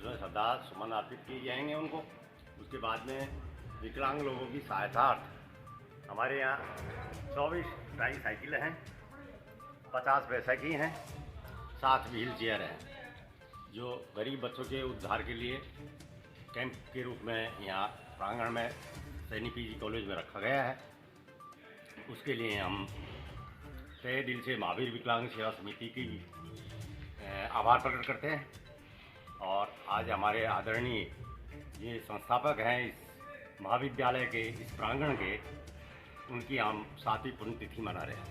जो श्रद्धा सुमन अर्पित किए जाएंगे उनको। उसके बाद में विकलांग लोगों की सहायतार्थ हमारे यहाँ 24 ट्राईसाइकिल हैं, 50 पैसे की हैं, 7 व्हील चेयर हैं, जो गरीब बच्चों के उद्धार के लिए कैंप के रूप में यहाँ प्रांगण में सैनी पीजी कॉलेज में रखा गया है। उसके लिए हम तहे दिल से महावीर विकलांग सेवा समिति की आभार प्रकट करते हैं। और आज हमारे आदरणीय ये संस्थापक हैं इस महाविद्यालय के, इस प्रांगण के, उनकी हम 7वीं पुण्यतिथि मना रहे हैं।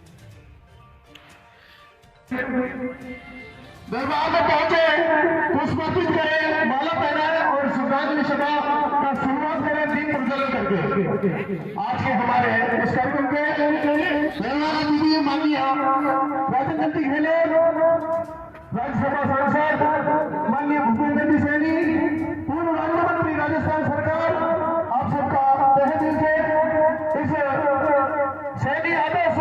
दरबार में पहुंचे, पुष्पार्पित करें, माला पहनाएं और श्रद्धांजलि सभा का शुरुआत करें दीप प्रज्वलन करके। आज के हमारे इस कार्यक्रम के दीदी माननीय राजेंद्र जी गहलोत, राज्यसभा सांसद माननीय भूपेंद्र जी सैनी, पूर्व राज्य मंत्री राजस्थान सरकार, आप सबका तहे दिल से इस सैनी आदर्श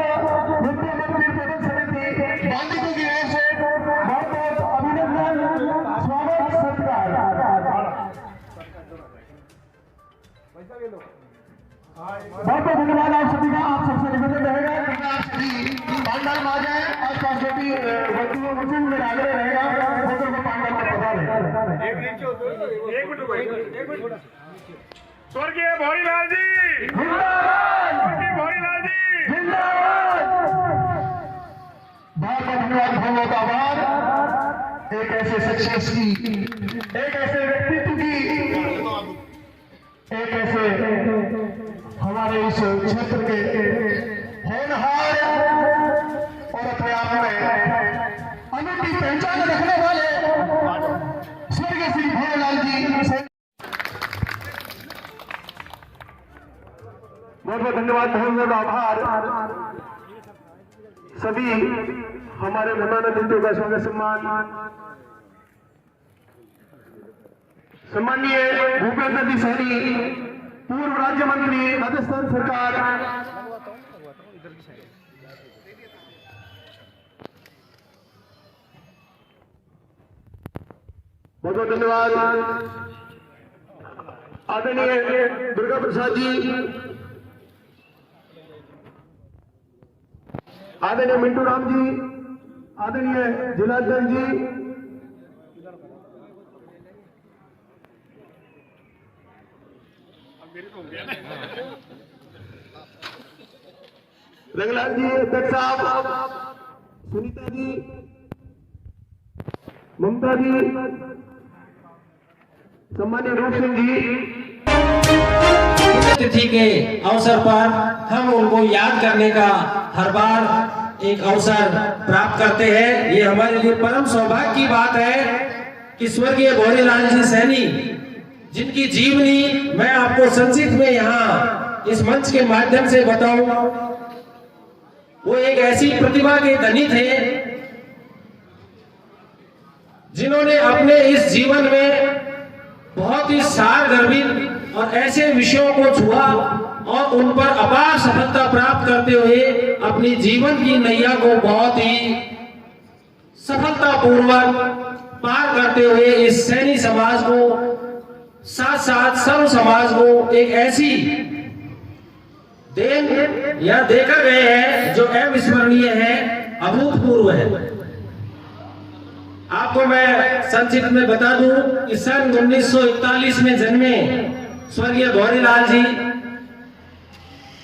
विद्या मंदिर प्रबंध समिति बांदीपुर की ओर से बहुत बहुत अभिनंदन, स्वागत, सत्कार। बहुत बहुत धन्यवाद आप सभी का। आप सबसे निवेदन रहेगा कि आप सभी पांडाल में आ जाए, आसपास जो भी वस्तुओं में आग्रह रहेगा होकर वो पांडाल में पधारें। स्वर्गीय भौरीलाल जी जिंदाबाद, स्वर्गीय भौरीलाल जी जिंदाबाद। बहुत बहुत धन्यवाद, बहुत बहुत आभार। एक ऐसे सक्सेस की, एक ऐसे व्यक्तित्व की, एक ऐसे हमारे इस क्षेत्र के होनहार और अपने आप में अनूठी पहचान रखने वाले स्वर्गीय श्री भौरीलाल जी। बहुत बहुत धन्यवाद, बहुत बहुत आभार। सभी हमारे मेहमान अतिथियों का स्वागत सम्मानीय भूपेंद्र जी सैनी, पूर्व राज्य मंत्री राजस्थान सरकार, बहुत बहुत धन्यवाद। आदरणीय दुर्गा प्रसाद जी, आदरणीय मिंटू राम जी, आदरणीय जिलाध्यक्ष जी, रंगलाल जी, अध्यक्ष साहब, सुनीता जी, ममता जी, सम्मानीय रूप सिंह जी। तिथि के अवसर पर हम उनको याद करने का हर बार एक अवसर प्राप्त करते हैं। ये हमारे लिए परम सौभाग्य की बात है कि स्वर्गीय भौरीलाल जी सैनी, जिनकी जीवनी मैं आपको संक्षिप्त में यहाँ इस मंच के माध्यम से बताऊं, वो एक ऐसी प्रतिभा के धनी थे जिन्होंने अपने इस जीवन में बहुत ही सारगर्भित और ऐसे विषयों को छुआ और उन पर अपार सफलता प्राप्त करते हुए अपनी जीवन की नैया को बहुत ही सफलतापूर्वक पार करते हुए इस सैनी समाज को, साथ साथ सर्व समाज को एक ऐसी देन या देकर गए हैं जो अविस्मरणीय है, अभूतपूर्व है। आपको मैं संक्षिप्त में बता दूं कि सन 1941 में जन्मे स्वर्गीय भौरीलाल जी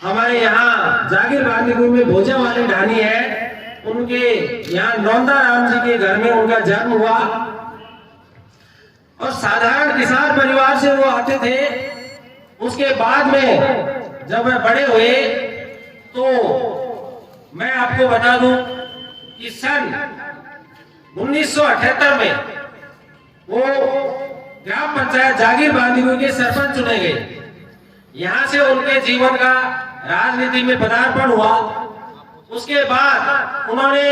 हमारे यहाँ जागीर बांदीपुर में भोजा वाले ढानी है, उनके यहाँ नौंदा राम जी के घर में उनका जन्म हुआ और साधारण किसान परिवार से वो आते थे। उसके बाद में जब वे बड़े हुए तो मैं आपको बता दूं कि सन 1978 में वो ग्राम पंचायत जागीर बांदीपुर के सरपंच चुने गए। यहां से उनके जीवन का राजनीति में पदार्पण हुआ। उसके बाद उन्होंने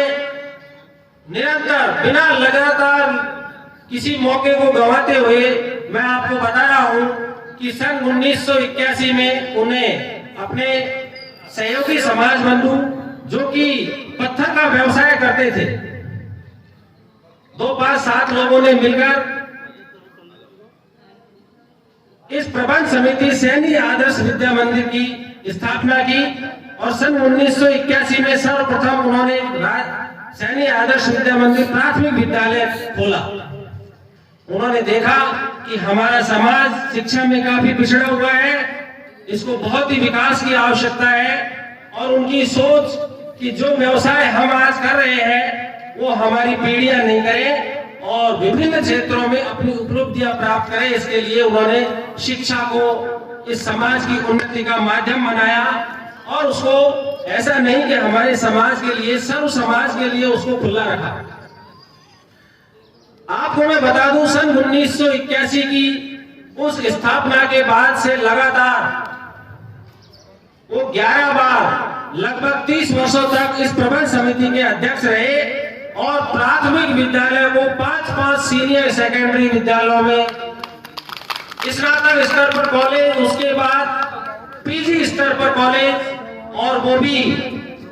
निरंतर बिना लगातार किसी मौके को गंवाते हुए, मैं आपको बता रहा हूं कि सन 1981 में उन्हें अपने सहयोगी समाज बंधु, जो कि पत्थर का व्यवसाय करते थे, 2-5-7 लोगों ने मिलकर इस प्रबंध समिति सैनी आदर्श विद्या मंदिर की स्थापना की और सन 1981 में सर्वप्रथम उन्होंने सैनी आदर्श विद्या मंदिर प्राथमिक विद्यालय खोला। उन्होंने देखा कि हमारा समाज शिक्षा में काफी पिछड़ा हुआ है, इसको बहुत ही विकास की आवश्यकता है और उनकी सोच कि जो व्यवसाय हम आज कर रहे हैं वो हमारी पीढ़ियां नहीं करें और विभिन्न क्षेत्रों में अपनी उपलब्धियां प्राप्त करें, इसके लिए उन्होंने शिक्षा को इस समाज की उन्नति का माध्यम बनाया और उसको ऐसा नहीं कि हमारे समाज के लिए, सर्व समाज के लिए उसको खुला रखा। आपको मैं बता दूं, सन 1981 की उस स्थापना के बाद से लगातार वो 11 बार लगभग 30 वर्षों तक इस प्रबंध समिति के अध्यक्ष रहे और प्राथमिक विद्यालय को 5-5 सीनियर सेकेंडरी विद्यालयों में, स्नातक स्तर पर कॉलेज, उसके बाद पीजी स्तर पर कॉलेज और वो भी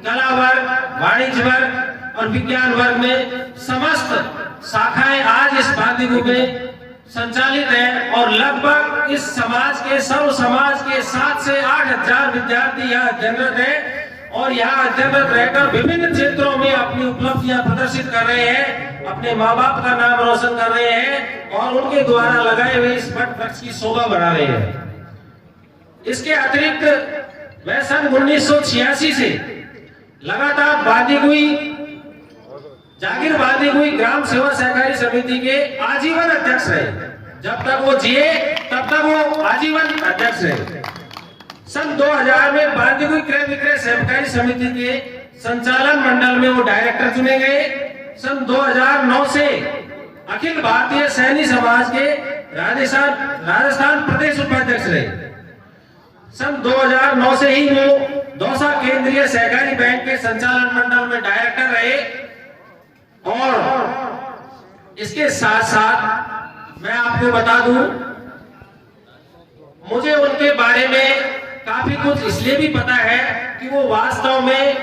कला वर्ग, वाणिज्य वर्ग और विज्ञान वर्ग में समस्त शाखाएं आज इस बांदीकुई में संचालित है और लगभग इस समाज के, सर्व समाज के 7 से 8 हजार विद्यार्थी यहाँ अध्ययनरत है और यहाँ अध्ययनरत रहकर विभिन्न क्षेत्रों में अपनी उपलब्धियां प्रदर्शित कर रहे हैं, अपने माँ बाप का नाम रोशन कर रहे हैं और उनके द्वारा लगाए हुए इस वट वृक्ष की शोभा बढ़ा रहे हैं। इसके अतिरिक्त मैं सन 1986 से लगातार बांदीकुई, जागीर बांदीकुई ग्राम सेवा सहकारी समिति के आजीवन अध्यक्ष रहे। जब तक वो जिए तब तक वो आजीवन अध्यक्ष रहे। सन 2000 में बांदीकुई क्रय विक्रय सहकारी समिति के संचालन मंडल में वो डायरेक्टर चुने गए। सन 2009 से अखिल भारतीय सैनी समाज के राजस्थान प्रदेश उपाध्यक्ष रहे। सन 2009 से ही वो दौसा केंद्रीय सहकारी बैंक के संचालन मंडल में डायरेक्टर रहे और इसके साथ साथ मैं आपको बता दूं, मुझे उनके बारे में काफी कुछ इसलिए भी पता है कि वो वास्तव में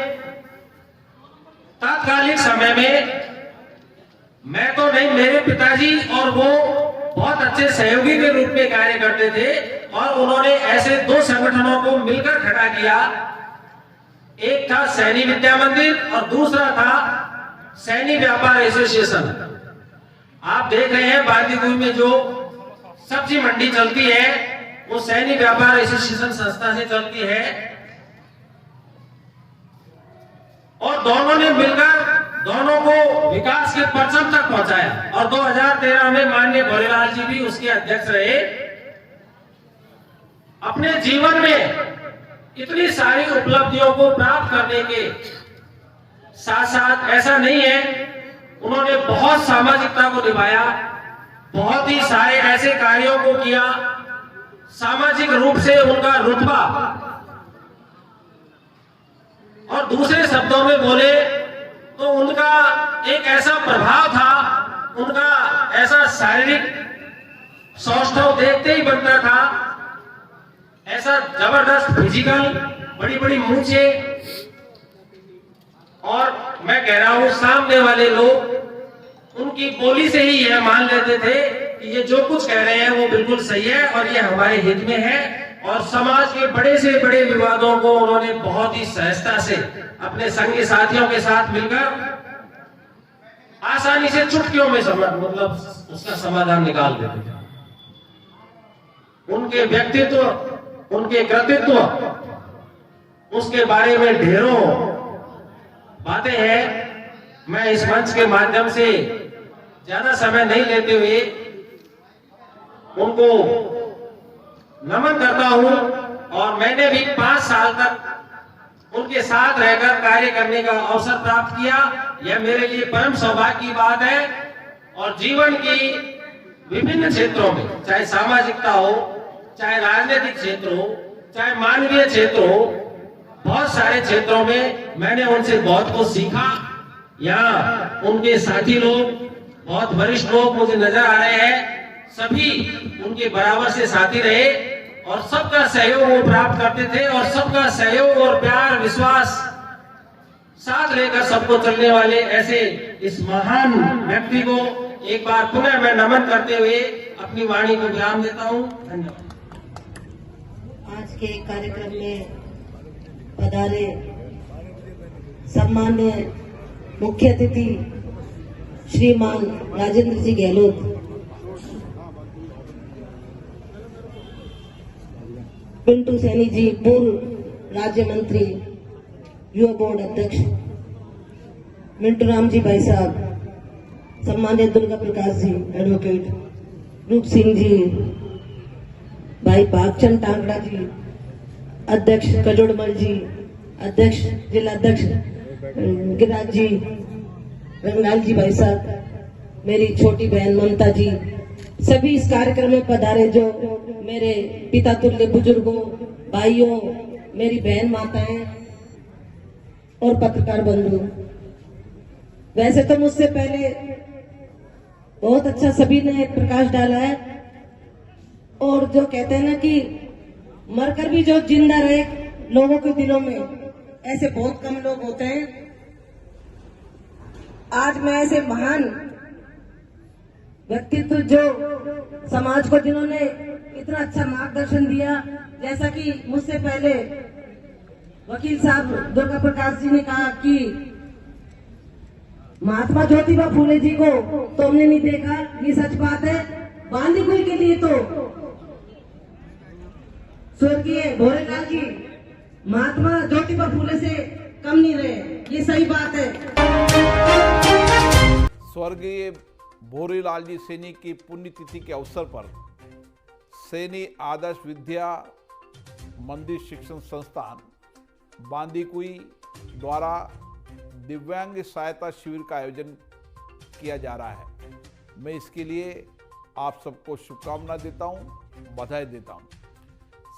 तात्कालिक समय में, मैं तो नहीं, मेरे पिताजी और वो बहुत अच्छे सहयोगी के रूप में कार्य करते थे और उन्होंने ऐसे 2 संगठनों को मिलकर खड़ा किया। एक था सैनी विद्या मंदिर और दूसरा था सैनी व्यापार एसोसिएशन। आप देख रहे हैं बांदीकुई में जो सब्जी मंडी चलती है वो सैनी व्यापार एसोसिएशन संस्था से चलती है और दोनों ने मिलकर दोनों को विकास के परचम तक पहुंचाया और 2013 में माननीय भोलेलाल जी भी उसके अध्यक्ष रहे। अपने जीवन में इतनी सारी उपलब्धियों को प्राप्त करने के साथ साथ ऐसा नहीं है, उन्होंने बहुत सामाजिकता को निभाया, बहुत ही सारे ऐसे कार्यों को किया, सामाजिक रूप से उनका रुतबा, और दूसरे शब्दों में बोले तो उनका एक ऐसा प्रभाव था, उनका ऐसा शारीरिक सौष्ठव देखते ही बनता था, ऐसा जबरदस्त फिजिकल, बड़ी बड़ी मूंछे, और मैं कह रहा हूं सामने वाले लोग उनकी बोली से ही यह मान लेते थे कि ये जो कुछ कह रहे हैं वो बिल्कुल सही है और ये हमारे हित में है। और समाज के बड़े से बड़े विवादों को उन्होंने बहुत ही सहजता से अपने संगी साथियों के साथ मिलकर आसानी से चुटकियों में मतलब उसका समाधान निकाल देते थे। उनके व्यक्तित्व, उनके कृतित्व, उसके बारे में ढेरों बातें हैं। मैं इस मंच के माध्यम से ज्यादा समय नहीं लेते हुए उनको नमन करता हूं और मैंने भी 5 साल तक उनके साथ रहकर कार्य करने का अवसर प्राप्त किया। यह मेरे लिए परम सौभाग्य की बात है और जीवन की विभिन्न क्षेत्रों में, चाहे सामाजिकता हो, चाहे राजनीतिक क्षेत्र हो, चाहे मानवीय क्षेत्र हो, बहुत सारे क्षेत्रों में मैंने उनसे बहुत कुछ सीखा। यहाँ उनके साथी लोग, बहुत वरिष्ठ लोग मुझे नजर आ रहे हैं, सभी उनके बराबर से साथी रहे और सबका सहयोग वो प्राप्त करते थे और सबका सहयोग और प्यार विश्वास साथ लेकर सबको चलने वाले ऐसे इस महान व्यक्ति को एक बार पुनः मैं नमन करते हुए अपनी वाणी को विराम देता हूँ। धन्यवाद। आज के कार्यक्रम में पधारे सम्मान्य मुख्य अतिथि श्रीमान राजेंद्र जी गहलोत, पिंटू सैनी जी पूर्व राज्य मंत्री, युवा बोर्ड अध्यक्ष, मिंटू राम जी भाई साहब, सम्मान्य दुर्गा प्रकाश जी एडवोकेट, रूप सिंह जी, भाई भागचंद टांगड़ा जी, अध्यक्ष कजोड़मल जी, अध्यक्ष जिला अध्यक्ष गिरिराज जी, रंगाल जी भाई साहब, मेरी छोटी बहन ममता जी, सभी इस कार्यक्रम में पधारे जो मेरे पिता तुल्य बुजुर्गों, भाइयों, मेरी बहन माताएं और पत्रकार बंधु। वैसे तो मुझसे पहले बहुत अच्छा सभी ने प्रकाश डाला है, और जो कहते हैं ना कि मरकर भी जो जिंदा रहे लोगों के दिलों में, ऐसे बहुत कम लोग होते हैं। आज मैं ऐसे महान व्यक्तित्व जो समाज को जिन्होंने इतना अच्छा मार्गदर्शन दिया, जैसा कि मुझसे पहले वकील साहब दुर्गा प्रकाश जी ने कहा कि महात्मा ज्योतिबा फूले जी को तो हमने नहीं देखा, ये सच बात है। बांदीकुई के लिए तो स्वर्गीय भोरेलाल जी महात्मा ज्योतिबा फूले से कम नहीं रहे, ये सही बात है। स्वर्गीय भोरीलाल जी सैनी की पुण्यतिथि के अवसर पर सैनी आदर्श विद्या मंदिर शिक्षण संस्थान बांदीकुई द्वारा दिव्यांग सहायता शिविर का आयोजन किया जा रहा है। मैं इसके लिए आप सबको शुभकामना देता हूं, बधाई देता हूं।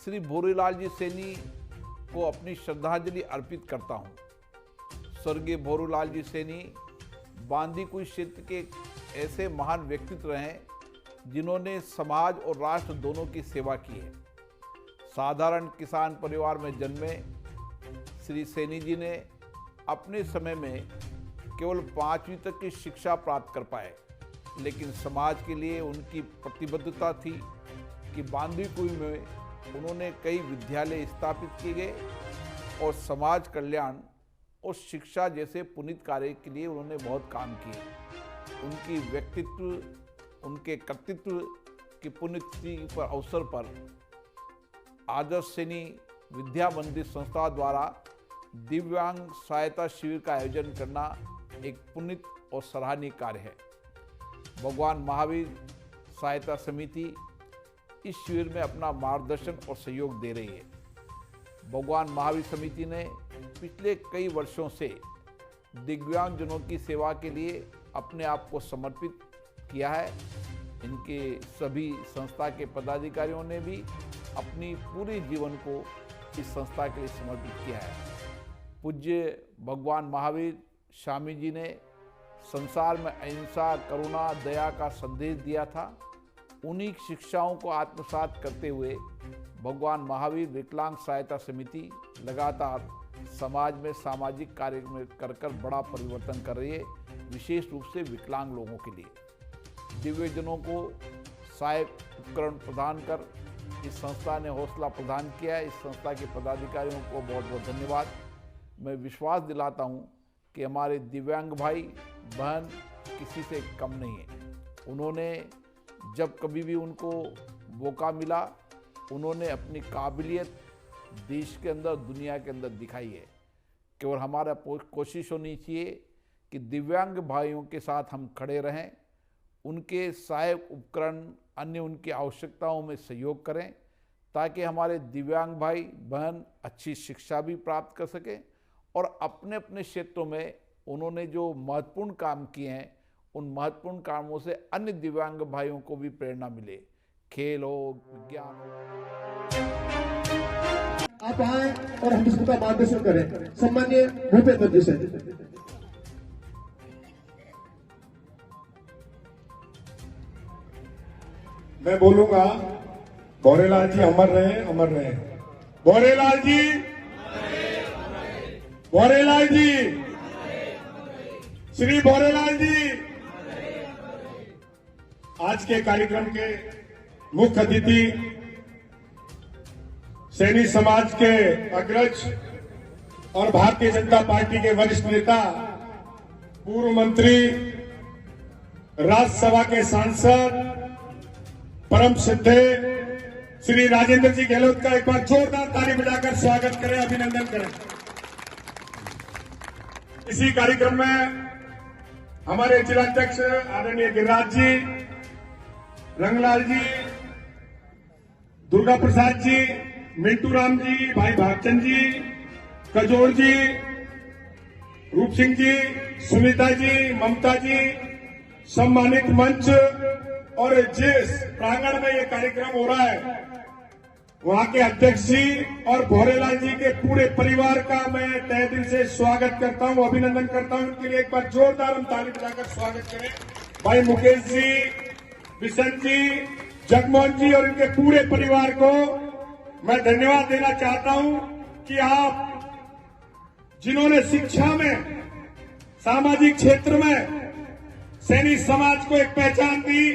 श्री भोरीलाल जी सैनी को अपनी श्रद्धांजलि अर्पित करता हूं। स्वर्गीय भोरीलाल जी सैनी बांदीकुई क्षेत्र के ऐसे महान व्यक्तित्व रहे जिन्होंने समाज और राष्ट्र दोनों की सेवा की है। साधारण किसान परिवार में जन्मे श्री सैनी जी ने अपने समय में केवल 5वीं तक की शिक्षा प्राप्त कर पाए, लेकिन समाज के लिए उनकी प्रतिबद्धता थी कि बांदीकुई में उन्होंने कई विद्यालय स्थापित किए गए और समाज कल्याण और शिक्षा जैसे पुनीत कार्य के लिए उन्होंने बहुत काम किए। उनकी व्यक्तित्व, उनके कर्तृत्व की पुण्यतिथि पर अवसर पर आदर्श सैनी विद्या मंदिर संस्था द्वारा दिव्यांग सहायता शिविर का आयोजन करना एक पुनीत और सराहनीय कार्य है। भगवान महावीर सहायता समिति इस शिविर में अपना मार्गदर्शन और सहयोग दे रही है। भगवान महावीर समिति ने पिछले कई वर्षों से दिव्यांगजनों की सेवा के लिए अपने आप को समर्पित किया है। इनके सभी संस्था के पदाधिकारियों ने भी अपनी पूरी जीवन को इस संस्था के लिए समर्पित किया है। पूज्य भगवान महावीर स्वामी जी ने संसार में अहिंसा, करुणा, दया का संदेश दिया था। उन्हीं शिक्षाओं को आत्मसात करते हुए भगवान महावीर विकलांग सहायता समिति लगातार समाज में सामाजिक कार्य में कर बड़ा परिवर्तन कर रही है, विशेष रूप से विकलांग लोगों के लिए। दिव्यांगजनों को सहायक उपकरण प्रदान कर इस संस्था ने हौसला प्रदान किया है। इस संस्था के पदाधिकारियों को बहुत बहुत धन्यवाद। मैं विश्वास दिलाता हूं कि हमारे दिव्यांग भाई बहन किसी से कम नहीं है। उन्होंने जब कभी भी उनको मौका मिला, उन्होंने अपनी काबिलियत देश के अंदर, दुनिया के अंदर दिखाई है। केवल हमारा कोशिश होनी चाहिए कि दिव्यांग भाइयों के साथ हम खड़े रहें, उनके सहायक उपकरण, अन्य उनकी आवश्यकताओं में सहयोग करें, ताकि हमारे दिव्यांग भाई बहन अच्छी शिक्षा भी प्राप्त कर सकें और अपने अपने क्षेत्रों में उन्होंने जो महत्वपूर्ण काम किए हैं, उन महत्वपूर्ण कामों से अन्य दिव्यांग भाइयों को भी प्रेरणा मिले। खेल हो, विज्ञान हो। आप आए और हम इसका मार्गदर्शन करें। सम्मान्य भूपेंद्र जी से। मैं बोलूंगा, भोरेलाल जी अमर रहे, अमर रहे। भोरेलाल जी, भोरेलाल जी, श्री भोरेलाल जी। आज के कार्यक्रम के मुख्य अतिथि सैनी समाज के अग्रज और भारतीय जनता पार्टी के वरिष्ठ नेता, पूर्व मंत्री, राज्यसभा के सांसद, परम सिद्धे श्री राजेंद्र जी गहलोत का एक बार जोरदार ताली बजाकर स्वागत करें, अभिनंदन करें। इसी कार्यक्रम में हमारे जिलाध्यक्ष आदरणीय गिरिराज जी, रंगलाल जी, दुर्गा प्रसाद जी, मिंटू राम जी, भाई भागचंद जी, कजोर जी, रूप सिंह जी, सुनीता जी, ममता जी, सम्मानित मंच और जिस प्रांगण में ये कार्यक्रम हो रहा है वहां के अध्यक्ष जी और भोरेलाल जी के पूरे परिवार का मैं तहे दिल से स्वागत करता हूं, अभिनंदन करता हूं। उनके लिए एक बार जोरदार हम ताली बजाकर स्वागत करें। भाई मुकेश जी, बिशन जी, जगमोहन जी और इनके पूरे परिवार को मैं धन्यवाद देना चाहता हूं कि आप जिन्होंने शिक्षा में, सामाजिक क्षेत्र में सैनी समाज को एक पहचान दी,